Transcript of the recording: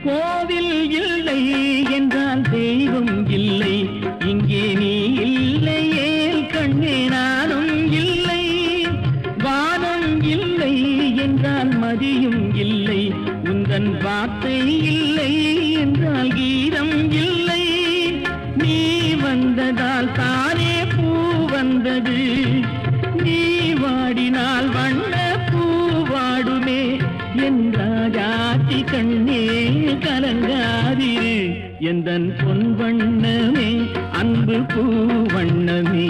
கோவில் இல்லை என்றால் தெய்வம் இல்லை, இங்கே நீ இல்லையே கண்ணே நானும் இல்லை. வானம் இல்லை என்றால் மதியும் இல்லை, உந்தன் வார்த்தை இல்லை என்றால் கீதம் இல்லை. நீ வந்ததால் தானே பூ வந்தது, நீ வாடினால் வண்ண பூ வாடுமே. என் ராஜாத்தி கண்ணே கலங்காதிரு, எந்தன் பொன் வண்ணமே அன்பு பூ வண்ணமே.